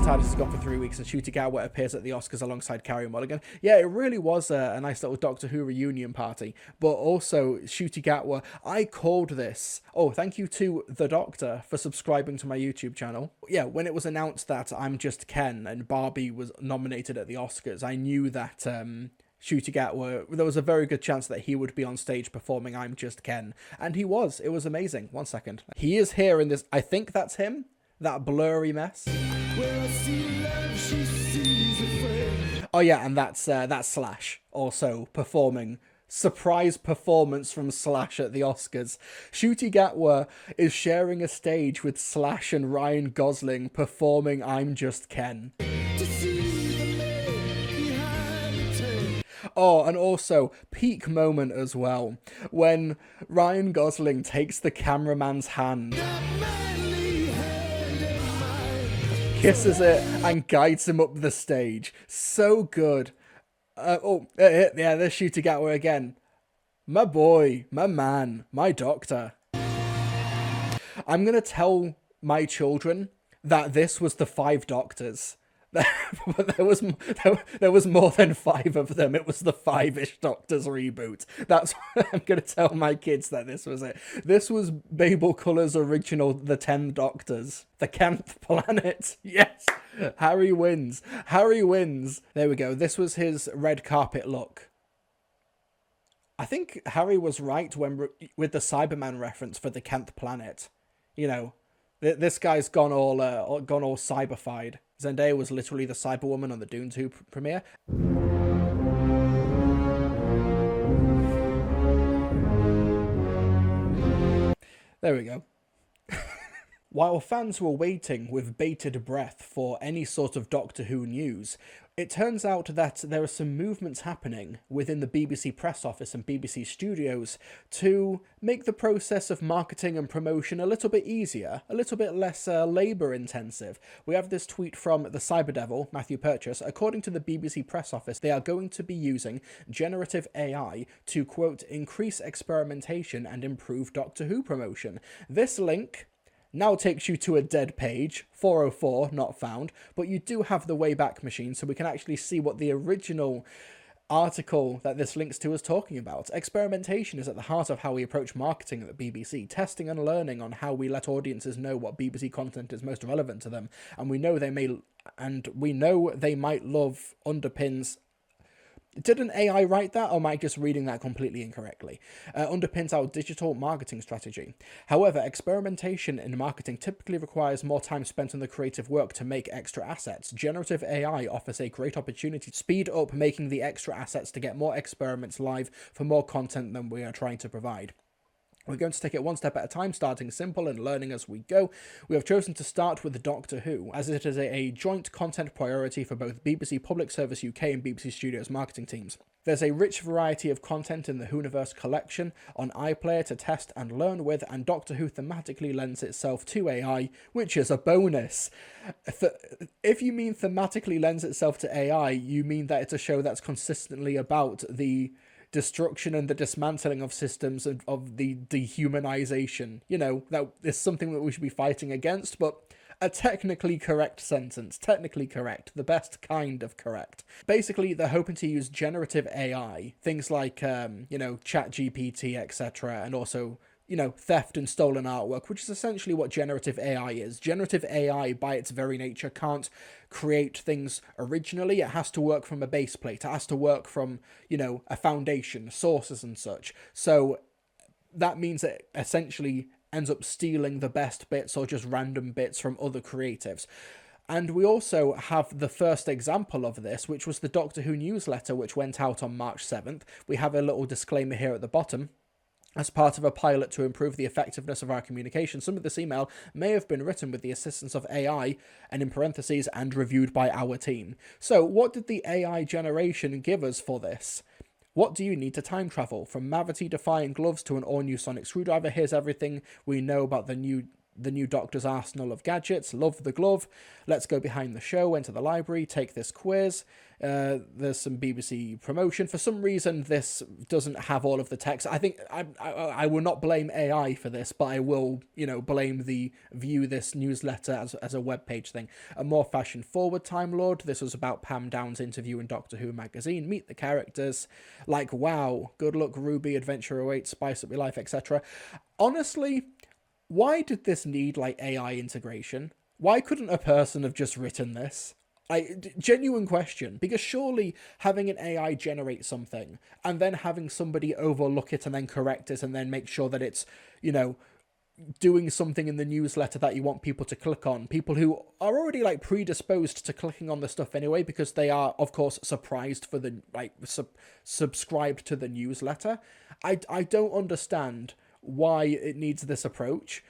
TARDIS is gone for 3 weeks and Ncuti Gatwa appears at the Oscars alongside Carey Mulligan. Yeah, it really was a nice little Doctor Who reunion party. But also, Ncuti Gatwa, I called this. Oh, thank you to The Doctor for subscribing to my YouTube channel. Yeah, when it was announced that I'm Just Ken and Barbie was nominated at the Oscars, I knew that Ncuti Gatwa, there was a very good chance that he would be on stage performing I'm Just Ken. And he was. It was amazing. 1 second. He is here in this. I think that's him. That blurry mess. Oh yeah, and that's Slash also performing. Surprise performance from Slash at the Oscars. Ncuti Gatwa is sharing a stage with Slash and Ryan Gosling performing I'm Just Ken. Oh, and also, peak moment as well, when Ryan Gosling takes the cameraman's hand, kisses it, and guides him up the stage. So good. Yeah, there's Ncuti Gatwa again. My boy, my man, my doctor. I'm going to tell my children that this was the 5 Doctors. But there was more than 5 of them. It was the 5-ish Doctors reboot. That's what I'm going to tell my kids, that this was it. This was Babel Colour's original The 10 Doctors. The 10th planet. Yes! Harry wins. Harry wins. There we go. This was his red carpet look. I think Harry was right with the Cyberman reference for the 10th planet. You know, this guy's gone all cyberfied. Zendaya was literally the Cyberwoman on the Dune 2 premiere. There we go. While fans were waiting with bated breath for any sort of Doctor Who news, it turns out that there are some movements happening within the BBC press office and BBC studios to make the process of marketing and promotion a little bit easier, a little bit less labour intensive. We have this tweet from the Cyberdevil, Matthew Purchase. According to the BBC press office, they are going to be using generative AI to, quote, increase experimentation and improve Doctor Who promotion. This link now takes you to a dead page, 404, not found, but you do have the Wayback Machine, so we can actually see what the original article that this links to is talking about. Experimentation is at the heart of how we approach marketing at the BBC, testing and learning on how we let audiences know what BBC content is most relevant to them, and we know they might love underpins. Did an AI write that, or am I just reading that completely incorrectly? Underpins our digital marketing strategy. However, experimentation in marketing typically requires more time spent on the creative work to make extra assets. Generative AI offers a great opportunity to speed up making the extra assets to get more experiments live for more content than we are trying to provide. We're going to take it one step at a time, starting simple and learning as we go. We have chosen to start with Doctor Who, as it is a joint content priority for both BBC Public Service UK and BBC Studios marketing teams. There's a rich variety of content in the Whoniverse collection on iPlayer to test and learn with, and Doctor Who thematically lends itself to AI, which is a bonus. If you mean thematically lends itself to AI, you mean that it's a show that's consistently about the destruction and the dismantling of systems and of the dehumanization. You know, that is something that we should be fighting against, but a technically correct sentence. Technically correct. The best kind of correct. Basically, they're hoping to use generative AI, things like, ChatGPT, etc., and also, theft and stolen artwork, which is essentially what generative AI is. Generative AI, by its very nature, can't create things originally. It has to work from a base plate. It has to work from, a foundation, sources and such. So that means it essentially ends up stealing the best bits or just random bits from other creatives. And we also have the first example of this, which was the Doctor Who newsletter, which went out on March 7th. We have a little disclaimer here at the bottom. As part of a pilot to improve the effectiveness of our communication, some of this email may have been written with the assistance of AI, and in parentheses, and reviewed by our team. So, what did the AI generation give us for this? What do you need to time travel? From Mavity-defying gloves to an all-new sonic screwdriver, here's everything we know about the new the new Doctor's arsenal of gadgets. Love the glove. Let's go behind the show, enter the library, take this quiz. There's some BBC promotion. For some reason, this doesn't have all of the text. I think I will not blame AI for this, but I will, blame the view this newsletter as a web page thing. A more fashion-forward Time Lord. This was about Pam Down's interview in Doctor Who magazine. Meet the characters. Like, wow, good luck, Ruby, adventure awaits, spice up your life, etc. Honestly, why did this need, AI integration? Why couldn't a person have just written this? Genuine question, because surely having an AI generate something and then having somebody overlook it and then correct it and then make sure that it's, doing something in the newsletter that you want people to click on, people who are already predisposed to clicking on the stuff anyway, because they are, of course, surprised for the, subscribed to the newsletter. I don't understand why it needs this approach.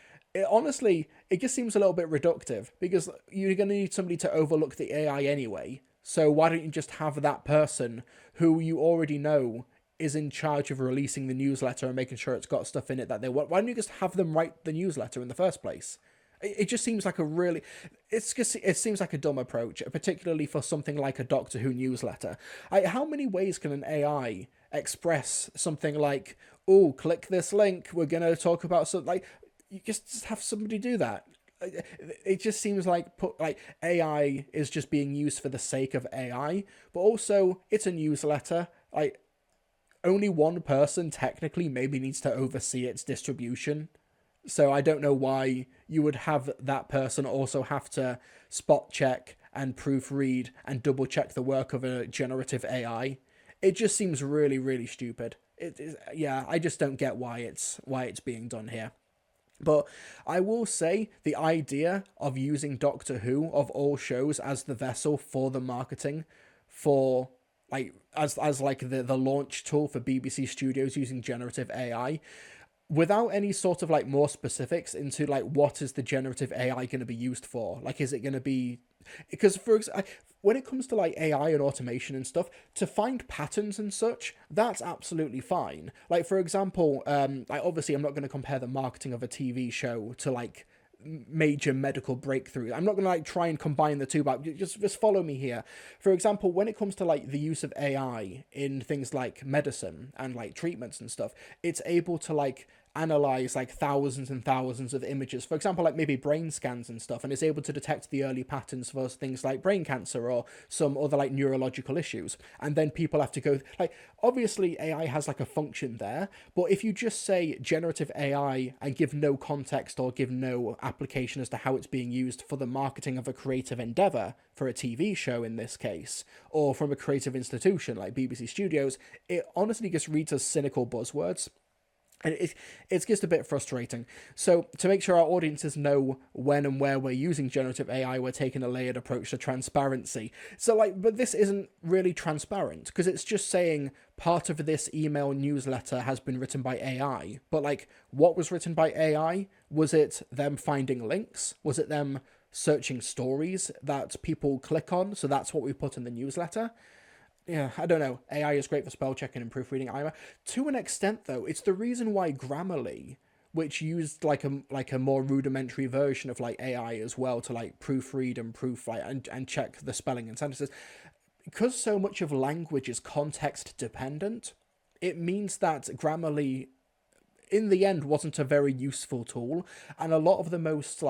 Honestly, it just seems a little bit reductive, because you're going to need somebody to overlook the AI anyway. So why don't you just have that person who you already know is in charge of releasing the newsletter and making sure it's got stuff in it that they want? Why don't you just have them write the newsletter in the first place? It just seems like it seems like a dumb approach, particularly for something like a Doctor Who newsletter. How many ways can an AI express something like, oh, click this link, we're going to talk about something, you just have somebody do that. It just seems like AI is just being used for the sake of AI, but also it's a newsletter. Only one person technically maybe needs to oversee its distribution. So I don't know why you would have that person also have to spot check and proofread and double check the work of a generative AI. It just seems really, really stupid. I just don't get why it's being done here. But I will say the idea of using Doctor Who of all shows as the vessel for the marketing for as the launch tool for BBC Studios using generative AI, without any sort of more specifics into what is the generative AI going to be used for? Is it going to be, because when it comes to AI and automation and stuff, to find patterns and such, that's absolutely fine. For example, obviously I'm not going to compare the marketing of a TV show to major medical breakthrough. I'm not going to try and combine the two, but just follow me here. For example, when it comes to the use of AI in things like medicine and treatments and stuff, it's able to analyze thousands and thousands of images, for example maybe brain scans and stuff, and is able to detect the early patterns for things like brain cancer or some other neurological issues. And then people have to go obviously AI has a function there, but if you just say generative AI and give no context or give no application as to how it's being used for the marketing of a creative endeavor, for a TV show in this case, or from a creative institution like BBC Studios, it honestly just reads as cynical buzzwords. And it's just a bit frustrating. So to make sure our audiences know when and where we're using generative AI, we're taking a layered approach to transparency. So but this isn't really transparent, because it's just saying part of this email newsletter has been written by AI. But what was written by AI? Was it them finding links? Was it them searching stories that people click on? So that's what we put in the newsletter. Yeah, I don't know. AI is great for spell checking and proofreading. To an extent, though, it's the reason why Grammarly, which used a more rudimentary version of AI as well to proofread and and check the spelling and sentences, because so much of language is context dependent. It means that Grammarly, in the end, wasn't a very useful tool, and a lot of the most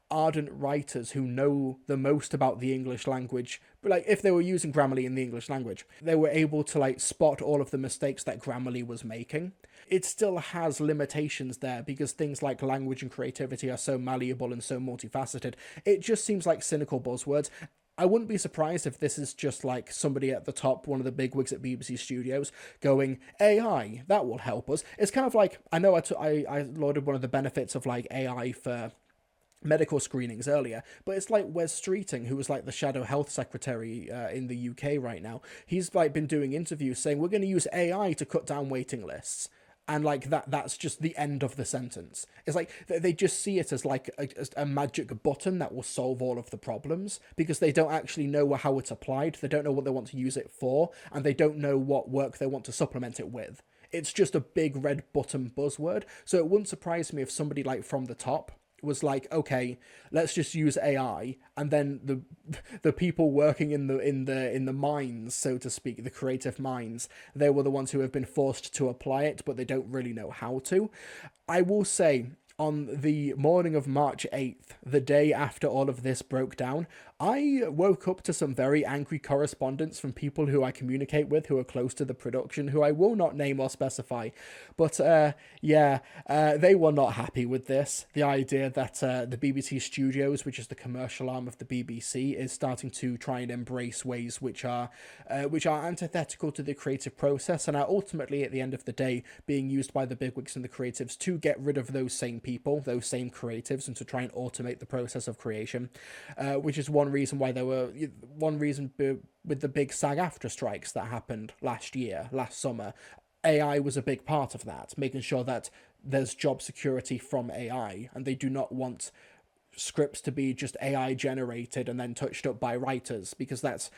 ardent writers who know the most about the English language, but if they were using Grammarly in the English language, they were able to spot all of the mistakes that Grammarly was making. It still has limitations there, because things like language and creativity are so malleable and so multifaceted. It just seems like cynical buzzwords. I wouldn't be surprised if this is just somebody at the top, one of the big wigs at BBC Studios, going, AI, that will help us. It's kind of I know I lauded one of the benefits of AI for medical screenings earlier, but it's Wes Streeting, who was the Shadow Health Secretary in the UK right now. He's been doing interviews saying we're going to use AI to cut down waiting lists, and that's just the end of the sentence. It's they just see it as a magic button that will solve all of the problems, because they don't actually know how it's applied, they don't know what they want to use it for, and they don't know what work they want to supplement it with. It's just a big red button buzzword. So it wouldn't surprise me if somebody from the top was like, okay, let's just use AI, and then the people working in the mines, so to speak, the creative minds, they were the ones who have been forced to apply it, but they don't really know how to. I will say, on the morning of March 8th, the day after all of this broke down, I woke up to some very angry correspondence from people who I communicate with, who are close to the production, who I will not name or specify. But they were not happy with this. The idea that the BBC Studios, which is the commercial arm of the BBC, is starting to try and embrace ways which are antithetical to the creative process, and are ultimately, at the end of the day, being used by the bigwigs and the creatives to get rid of those same people, those same creatives, and to try and automate the process of creation, which is one reason with the big SAG-AFTRA strikes that happened last summer. AI was a big part of that, making sure that there's job security from AI, and they do not want scripts to be just AI generated and then touched up by writers, because that's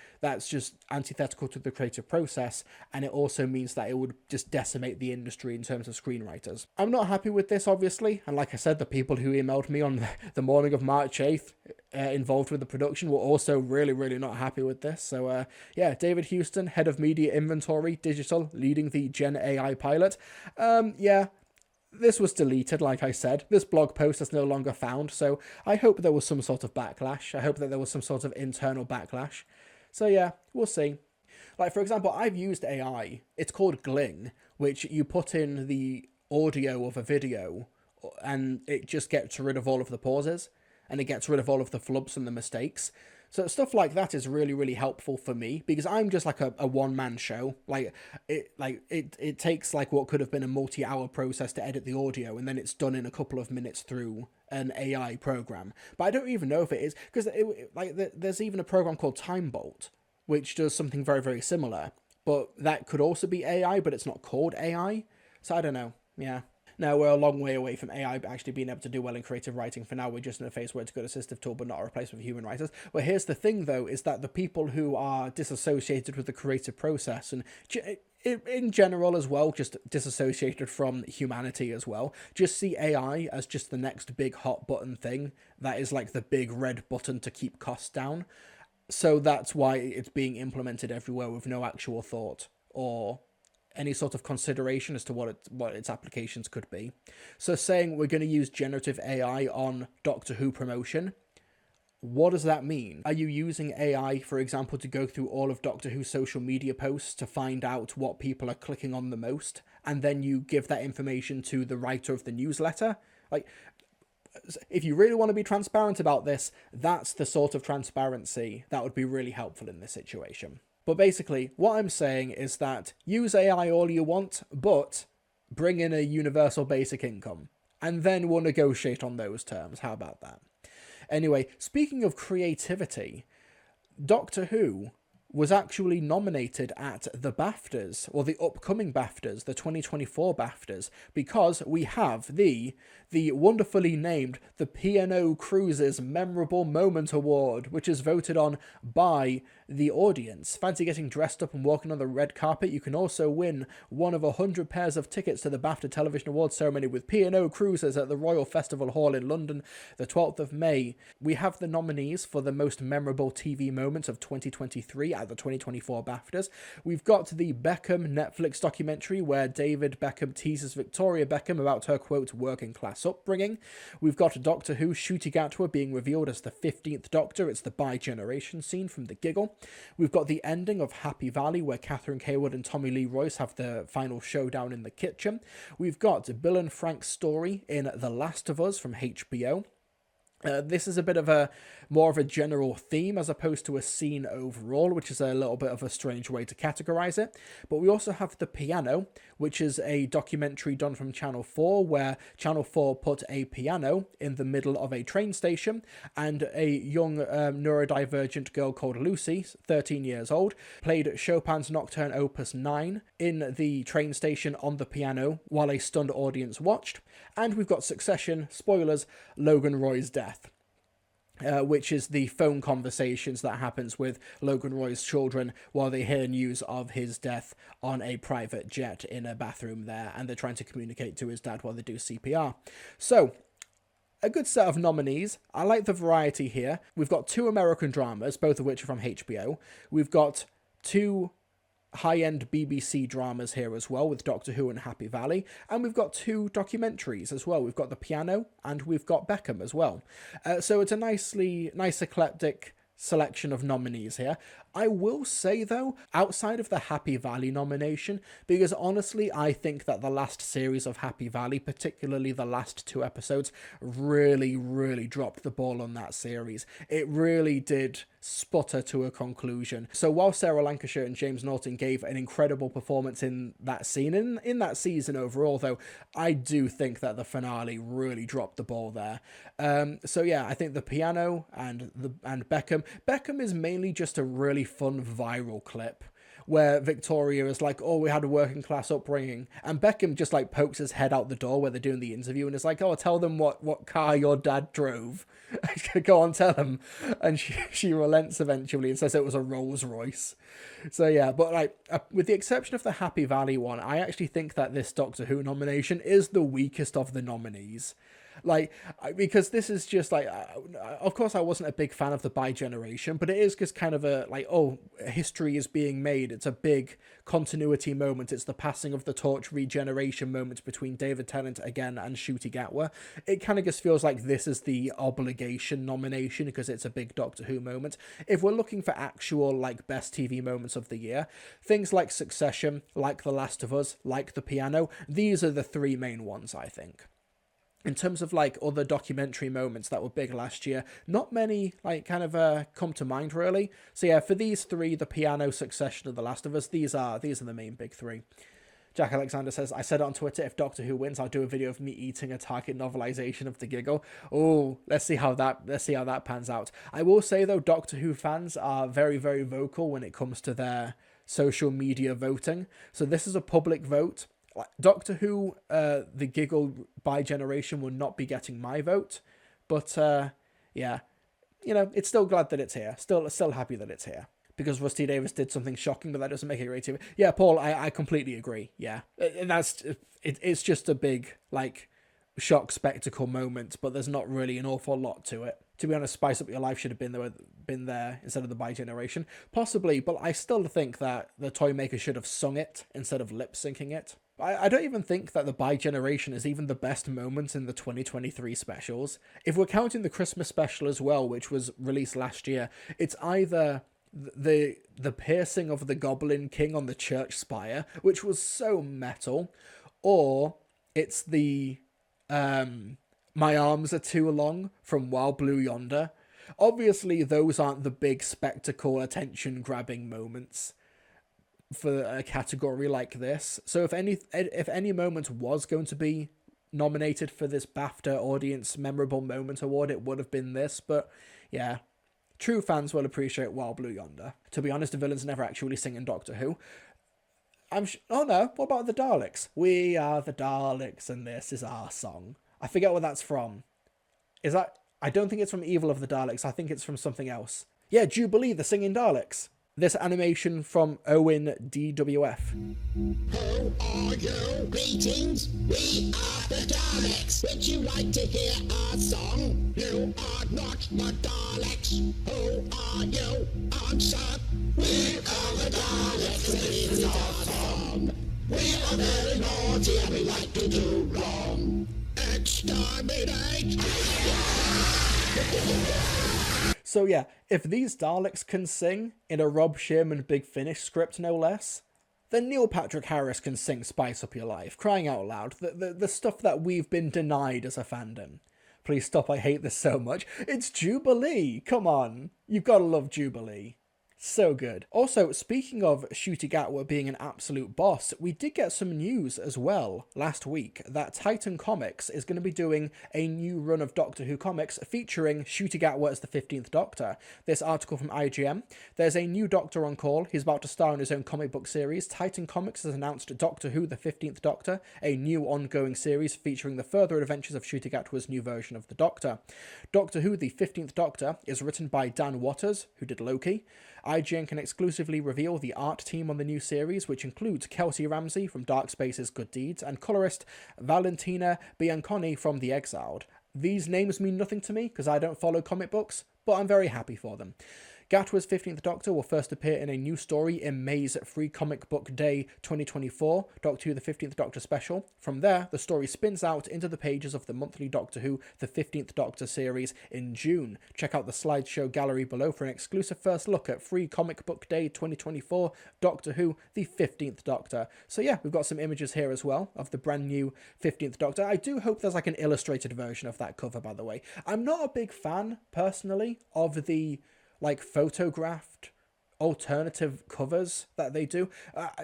just antithetical to the creative process, and it also means that it would just decimate the industry in terms of screenwriters. I'm not happy with this, obviously, and like I said, the people who emailed me on the morning of March 8th involved with the production were also really, really not happy with this. So David Houston, head of media inventory digital, leading the Gen AI pilot. This was deleted, like I said. This blog post is no longer found, so I hope there was some sort of backlash. I hope that there was some sort of internal backlash. So yeah, we'll see. Like, for example, I've used AI. It's called Gling, which you put in the audio of a video, and it just gets rid of all of the pauses, and it gets rid of all of the flubs and the mistakes. So stuff like that is really, really helpful for me, because I'm just like a one-man show. It takes like what could have been a multi-hour process to edit the audio, and then it's done in a couple of minutes through an AI program. But I don't even know if it is, because there's even a program called Timebolt, which does something very, very similar. But that could also be AI, but it's not called AI. So I don't know. Yeah. Now, we're a long way away from AI actually being able to do well in creative writing. For now, we're just in a phase where it's a good assistive tool, but not a replacement for human writers. But here's the thing, though, is that the people who are disassociated with the creative process, and in general as well, just disassociated from humanity as well, just see AI as just the next big hot button thing that is like the big red button to keep costs down. So that's why it's being implemented everywhere with no actual thought or any sort of consideration as to what its applications could be. So saying we're going to use generative AI on Doctor Who promotion, what does that mean? Are you using AI, for example, to go through all of Doctor Who's social media posts to find out what people are clicking on the most, and then you give that information to the writer of the newsletter? Like, if you really want to be transparent about this, that's the sort of transparency that would be really helpful in this situation. But basically, what I'm saying is that use AI all you want, but bring in a universal basic income. And then we'll negotiate on those terms. How about that? Anyway, speaking of creativity, Doctor Who was actually nominated at the BAFTAs, or the upcoming BAFTAs, the 2024 BAFTAs, because we have the wonderfully named the P&O Cruises Memorable Moment Award, which is voted on by the audience. Fancy getting dressed up and walking on the red carpet? You can also win one of 100 pairs of tickets to the BAFTA Television Awards ceremony with P&O Cruises at the Royal Festival Hall in London, the 12th of May. We have the nominees for the most memorable TV moments of 2023 at the 2024 BAFTAs. We've got the Beckham Netflix documentary where David Beckham teases Victoria Beckham about her, quote, working class upbringing. We've got Doctor Who Ncuti Gatwa being revealed as the 15th Doctor. It's the bi-generation scene from The Giggle. We've got the ending of Happy Valley where Catherine Cawood and Tommy Lee Royce have the final showdown in the kitchen. We've got Bill and Frank's story in The Last of Us from HBO. This is a bit of more of a general theme as opposed to a scene overall, which is a little bit of a strange way to categorize it. But we also have The Piano, which is a documentary done from Channel 4, where Channel 4 put a piano in the middle of a train station, and a young neurodivergent girl called Lucy, 13 years old, played Chopin's Nocturne Opus 9 in the train station on the piano while a stunned audience watched. And we've got Succession, spoilers, Logan Roy's death. Which is the phone conversations that happens with Logan Roy's children while they hear news of his death on a private jet in a bathroom there, and they're trying to communicate to his dad while they do CPR. So, a good set of nominees. I like the variety here. We've got 2 American dramas, both of which are from HBO. We've got 2 high-end BBC dramas here as well, with Doctor Who and Happy Valley, and we've got 2 documentaries as well. We've got The Piano and we've got Beckham as well. So it's a nice eclectic selection of nominees here. I will say though, outside of the Happy Valley nomination, because honestly I think that the last series of Happy Valley, particularly the last 2 episodes, really dropped the ball on that series. It really did sputter to a conclusion. So while Sarah Lancashire and James Norton gave an incredible performance in that scene, in that season overall though, I do think that the finale really dropped the ball there. So yeah, I think The Piano and Beckham is mainly just a really fun viral clip where Victoria is like, oh, we had a working class upbringing, and Beckham just like pokes his head out the door where they're doing the interview and is like, oh, tell them what car your dad drove. Go on, tell them. And she relents eventually and says it was a Rolls Royce. So yeah, but like with the exception of the Happy Valley one, I actually think that this Doctor Who nomination is the weakest of the nominees. Like, because this is just like, of course I wasn't a big fan of the bi-generation, but it is just kind of a, like, oh, history is being made. It's a big continuity moment. It's the passing of the torch regeneration moment between David Tennant again and Ncuti Gatwa. It kind of just feels like this is the obligation nomination because it's a big Doctor Who moment. If we're looking for actual, like, best TV moments of the year, things like Succession, like The Last of Us, like The Piano, these are the 3 main ones, I think. In terms of like other documentary moments that were big last year, not many like kind of come to mind really. So yeah, for these 3, The Piano, Succession, and The Last of Us, these are the main big 3. Jack Alexander says, I said it on Twitter, if Doctor Who wins, I'll do a video of me eating a Target novelization of The Giggle. Oh, let's see how that pans out. I will say though, Doctor Who fans are very vocal when it comes to their social media voting. So this is a public vote. Doctor Who, The Giggle bi-generation will not be getting my vote, but yeah, you know, it's still glad that it's here. Still happy that it's here. Because Rusty Davis did something shocking, but that doesn't make it great TV. Yeah, Paul, I completely agree. Yeah, it's just a big like shock spectacle moment, but there's not really an awful lot to it. To be honest, Spice Up Your Life should have been there instead of the bi-generation. Possibly, but I still think that the Toymaker should have sung it instead of lip-syncing it. I don't even think that the bi-generation is even the best moment in the 2023 specials. If we're counting the Christmas special as well, which was released last year, it's either the piercing of the Goblin King on the church spire, which was so metal, or it's the My Arms Are Too Long from Wild Blue Yonder. Obviously, those aren't the big spectacle, attention-grabbing moments for a category like this. So if any moment was going to be nominated for this BAFTA Audience Memorable Moment Award, it would have been this. But yeah, true fans will appreciate Wild Blue Yonder. To be honest, the villains never actually sing in Doctor Who. Oh no, what about the Daleks? We are the Daleks and this is our song. I forget what that's from. I don't think it's from Evil of the Daleks. I think it's from something else. Yeah, Jubilee, the singing Daleks. This animation from Owen DWF. Who are you? Greetings, we are the Daleks. Would you like to hear our song? You are not the Daleks. Who are you? Answer. We are the Daleks, and this is our song. We are very naughty and we like to do wrong. Exterminate! So yeah, if these Daleks can sing in a Rob Shearman Big Finish script no less, then Neil Patrick Harris can sing Spice Up Your Life, crying out loud, the stuff that we've been denied as a fandom. Please stop, I hate this so much. It's Jubilee! Come on, you've got to love Jubilee. So good. Also, speaking of Ncuti Gatwa being an absolute boss, we did get some news as well last week that Titan Comics is going to be doing a new run of Doctor Who comics featuring Ncuti Gatwa as the 15th Doctor. This article from IGN. There's a new Doctor on call. He's about to star in his own comic book series. Titan Comics has announced Doctor Who, the 15th Doctor, a new ongoing series featuring the further adventures of Ncuti Gatwa's new version of the Doctor. Doctor Who, the 15th Doctor, is written by Dan Watters, who did Loki. IGN can exclusively reveal the art team on the new series, which includes Kelsey Ramsey from Dark Space's Good Deeds and colorist Valentina Bianconi from The Exiled. These names mean nothing to me because I don't follow comic books, but I'm very happy for them. Gatwa's 15th Doctor will first appear in a new story in May's Free Comic Book Day 2024, Doctor Who The 15th Doctor special. From there, the story spins out into the pages of the monthly Doctor Who The 15th Doctor series in June. Check out the slideshow gallery below for an exclusive first look at Free Comic Book Day 2024, Doctor Who The 15th Doctor. So yeah, we've got some images here as well of the brand new 15th Doctor. I do hope there's like an illustrated version of that cover, by the way. I'm not a big fan, personally, of the like photographed alternative covers that they do.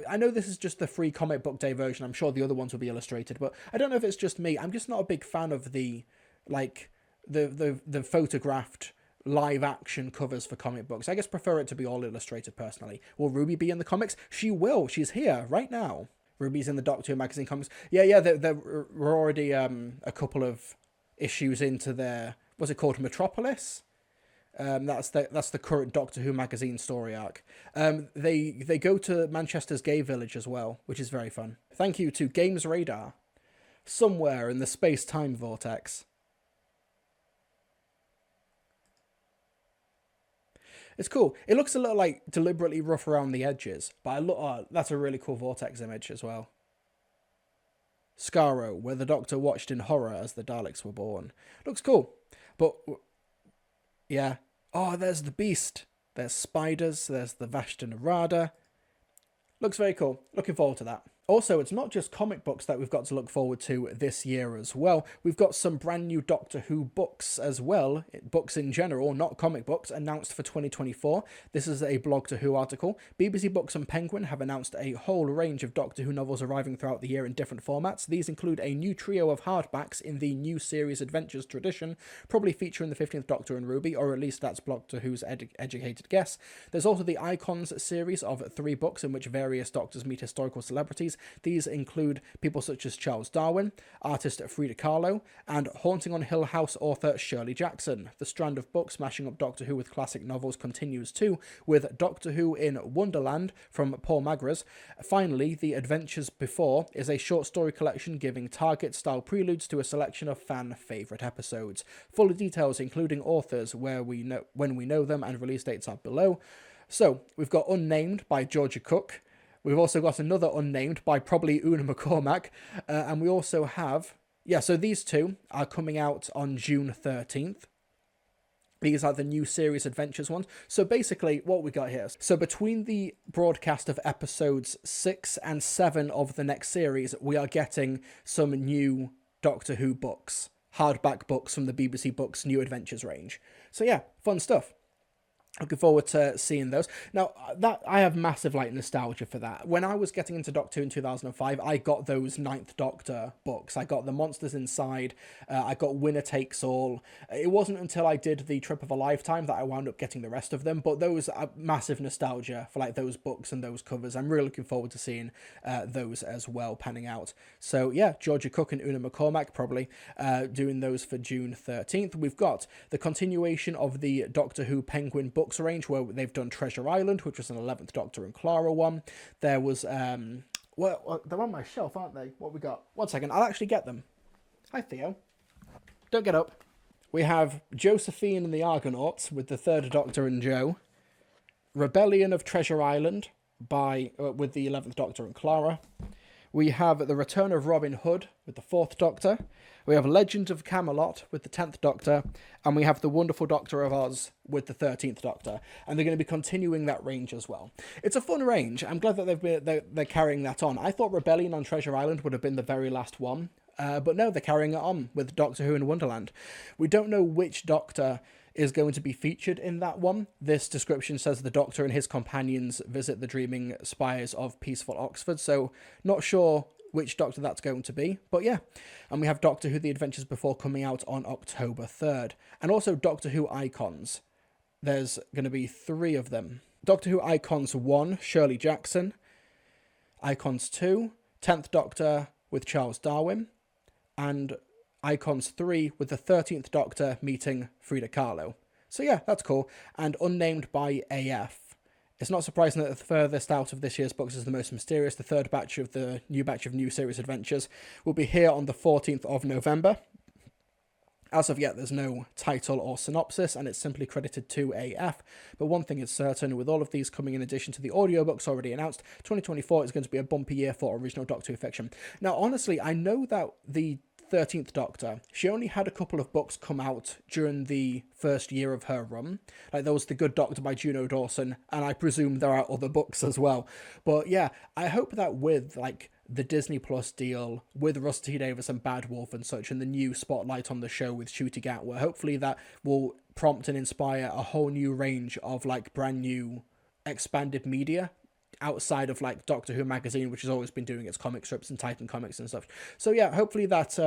I know this is just the Free Comic Book Day version. I'm sure the other ones will be illustrated, but I don't know if it's just me. I'm just not a big fan of the like the photographed live action covers for comic books. I guess prefer it to be all illustrated personally. Will Ruby be in the comics? She will. She's here right now. Ruby's in the Doctor Who magazine comics. Yeah. We're already a couple of issues into their, what's it called, Metropolis. That's the current Doctor Who magazine story arc. They go to Manchester's gay village as well, which is very fun. Thank you to Games Radar, somewhere in the space-time vortex. It's cool. It looks a little like deliberately rough around the edges, but that's a really cool vortex image as well. Skaro, where the Doctor watched in horror as the Daleks were born. Looks cool, but yeah. Oh, there's the Beast. There's spiders. There's the Vashta Narada. Looks very cool. Looking forward to that. Also, it's not just comic books that we've got to look forward to this year as well. We've got some brand new Doctor Who books as well. Books in general, not comic books, announced for 2024. This is a Blog to Who article. BBC Books and Penguin have announced a whole range of Doctor Who novels arriving throughout the year in different formats. These include a new trio of hardbacks in the new series Adventures tradition, probably featuring the 15th Doctor and Ruby, or at least that's Blog to Who's educated guess. There's also the Icons series of 3 books in which various Doctors meet historical celebrities. These include people such as Charles Darwin, artist Frida Kahlo, and Haunting on Hill House author Shirley Jackson. The strand of books smashing up Doctor Who with classic novels continues too, with Doctor Who in Wonderland from Paul Magras. Finally, The Adventures Before is a short story collection giving Target-style preludes to a selection of fan favourite episodes. Full details, including authors, when we know them, and release dates are below. So, we've got Unnamed by Georgia Cook. We've also got another Unnamed by probably Una McCormack. And we also have... Yeah, so these two are coming out on June 13th. These are the new series Adventures ones. So basically, what we got here. So between the broadcast of episodes 6 and 7 of the next series, we are getting some new Doctor Who books. Hardback books from the BBC Books New Adventures range. So yeah, fun stuff. Looking forward to seeing those. Now, that I have massive nostalgia for that. When I was getting into Doctor Who in 2005, I got those Ninth Doctor books. I got The Monsters Inside. I got Winner Takes All. It wasn't until I did The Trip of a Lifetime that I wound up getting the rest of them. But those are massive nostalgia for those books and those covers. I'm really looking forward to seeing those as well panning out. So yeah, Georgia Cook and Una McCormack probably doing those for June 13th. We've got the continuation of the Doctor Who Penguin books range, where they've done Treasure Island, which was an 11th Doctor and Clara one. There was well, they're on my shelf, aren't they? What we got? One second, I'll actually get them. Hi Theo, don't get up. We have Josephine and the Argonauts with the 3rd Doctor and Joe. Rebellion of Treasure Island with the 11th Doctor and Clara. We have The Return of Robin Hood with the 4th Doctor. We have Legend of Camelot with the 10th Doctor. And we have The Wonderful Doctor of Oz with the 13th Doctor. And they're going to be continuing that range as well. It's a fun range. I'm glad that they're carrying that on. I thought Rebellion on Treasure Island would have been the very last one. But no, they're carrying it on with Doctor Who in Wonderland. We don't know which Doctor is going to be featured in that one. This description says the Doctor and his companions visit the dreaming spires of peaceful Oxford, so not sure which Doctor that's going to be, but yeah. And we have Doctor Who The Adventures Before coming out on October 3rd. And also Doctor Who Icons. There's going to be 3 of them. Doctor Who Icons 1, Shirley Jackson. Icons 2, 10th Doctor with Charles Darwin. And Icons 3 with the 13th Doctor meeting Frida Kahlo. So yeah, that's cool. And Unnamed by AF. It's not surprising that the furthest out of this year's books is the most mysterious. The 3rd batch of the new batch of new series Adventures will be here on the 14th of November. As of yet, there's no title or synopsis, and it's simply credited to AF. But one thing is certain, with all of these coming in addition to the audiobooks already announced, 2024 is going to be a bumpy year for original Doctor Who fiction. Now, honestly, I know that the 13th Doctor, she only had a couple of books come out during the first year of her run. Like, there was The Good Doctor by Juno Dawson, and I presume there are other books as well. But yeah, I hope that with, like, the Disney Plus deal with Rusty Davis and Bad Wolf and such, and the new spotlight on the show with Ncuti Gatwa, hopefully that will prompt and inspire a whole new range of, like, brand new expanded media outside of, like, Doctor Who magazine, which has always been doing its comic strips and Titan comics and stuff. So yeah, hopefully that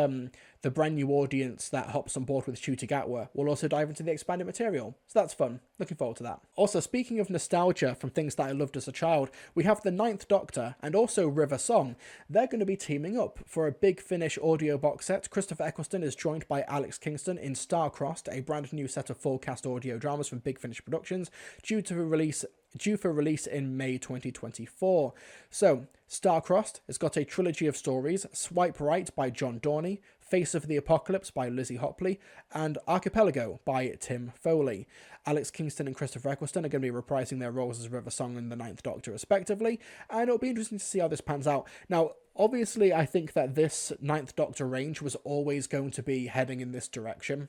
the brand new audience that hops on board with Ncuti Gatwa will also dive into the expanded material. So that's fun. Looking forward to that. Also, speaking of nostalgia from things that I loved as a child, we have the Ninth Doctor and also River Song. They're going to be teaming up for a Big Finish audio box set. Christopher Eccleston is joined by Alex Kingston in Star-Crossed, a brand new set of full cast audio dramas from Big Finish Productions, due for release in May 2024. So, Star-Crossed has got a trilogy of stories: Swipe Right by John Dorney, Face of the Apocalypse by Lizzie Hopley, and Archipelago by Tim Foley. Alex Kingston and Christopher Eccleston are going to be reprising their roles as River Song and the Ninth Doctor respectively, and it'll be interesting to see how this pans out. Now, obviously, I think that this Ninth Doctor range was always going to be heading in this direction,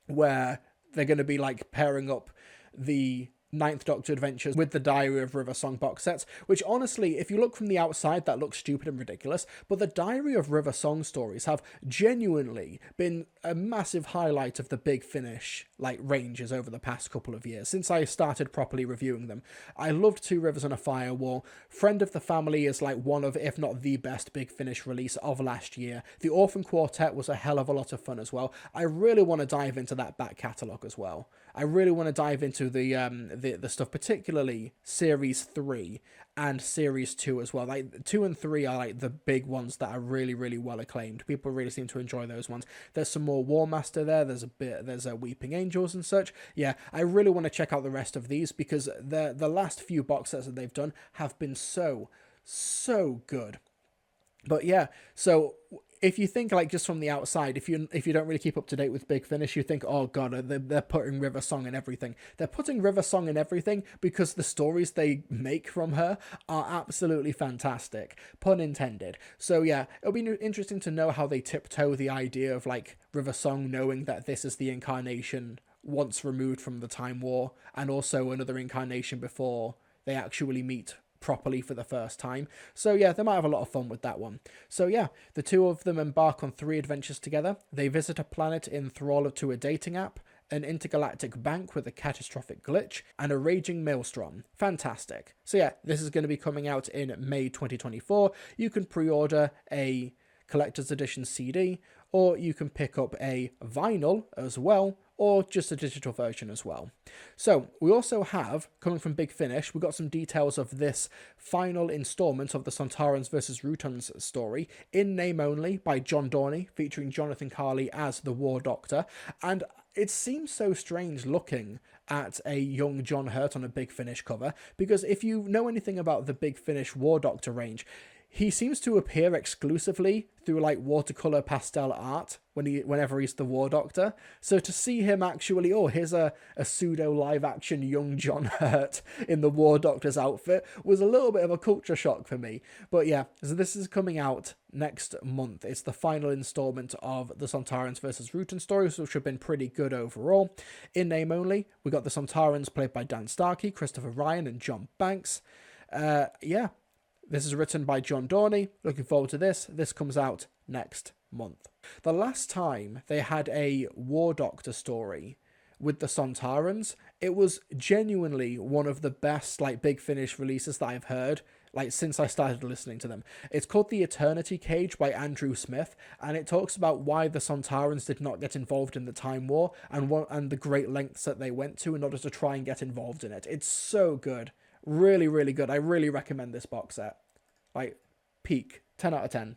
where they're going to be, like, pairing up the Ninth Doctor adventures with the Diary of River Song box sets, which honestly, if you look from the outside, that looks stupid and ridiculous, but the Diary of River Song stories have genuinely been a massive highlight of the Big Finish, like, ranges over the past couple of years, since I started properly reviewing them. I loved Two Rivers and a Firewall. Friend of the Family is, like, one of, if not the best Big Finish release of last year. The Orphan Quartet was a hell of a lot of fun as well. I really want to dive into that back catalogue as well. I really want to dive into the stuff, particularly Series 3 and Series 2 as well. Like, 2 and 3 are, like, the big ones that are really, really well acclaimed. People really seem to enjoy those ones. There's some more War Master there. There's a Weeping Angels and such. Yeah, I really want to check out the rest of these, because the last few box sets that they've done have been so good. But yeah, so if you think, like, just from the outside, if you don't really keep up to date with Big Finish, you think, oh god, they're putting River Song in everything. They're putting River Song in everything because the stories they make from her are absolutely fantastic, pun intended. So yeah, it'll be interesting to know how they tiptoe the idea of, like, River Song knowing that this is the incarnation once removed from the Time War, and also another incarnation before they actually meet properly for the first time. So yeah, they might have a lot of fun with that one. So yeah, the two of them embark on 3 adventures together. They visit a planet in thrall to a dating app, an intergalactic bank with a catastrophic glitch, and a raging maelstrom. Fantastic. So yeah, this is going to be coming out in May 2024. You can pre-order a collector's edition CD, or you can pick up a vinyl as well, or just a digital version as well. So we also have, coming from Big Finish, we got some details of this final installment of the Sontarans vs. Rutons story, In Name Only by John Dorney, featuring Jonathan Carley as the War Doctor. And it seems so strange looking at a young John Hurt on a Big Finish cover, because if you know anything about the Big Finish War Doctor range, he seems to appear exclusively through, like, watercolor pastel art whenever he's the War Doctor. So to see him actually, here's a pseudo live action young John Hurt in the War Doctor's outfit, was a little bit of a culture shock for me. But yeah, so this is coming out next month. It's the final installment of the Sontarans vs. Rutan stories, which have been pretty good overall. In name only, we got the Sontarans played by Dan Starkey, Christopher Ryan, and John Banks. Yeah. This is written by John Dorney. Looking forward to this. This comes out next month. The last time they had a War Doctor story with the Sontarans, it was genuinely one of the best, like, Big Finish releases that I've heard, like, since I started listening to them. It's called The Eternity Cage by Andrew Smith, and it talks about why the Sontarans did not get involved in the Time War, and the great lengths that they went to in order to try and get involved in it. It's so good. Really, really good. I really recommend this box set. Like, peak. 10 out of 10.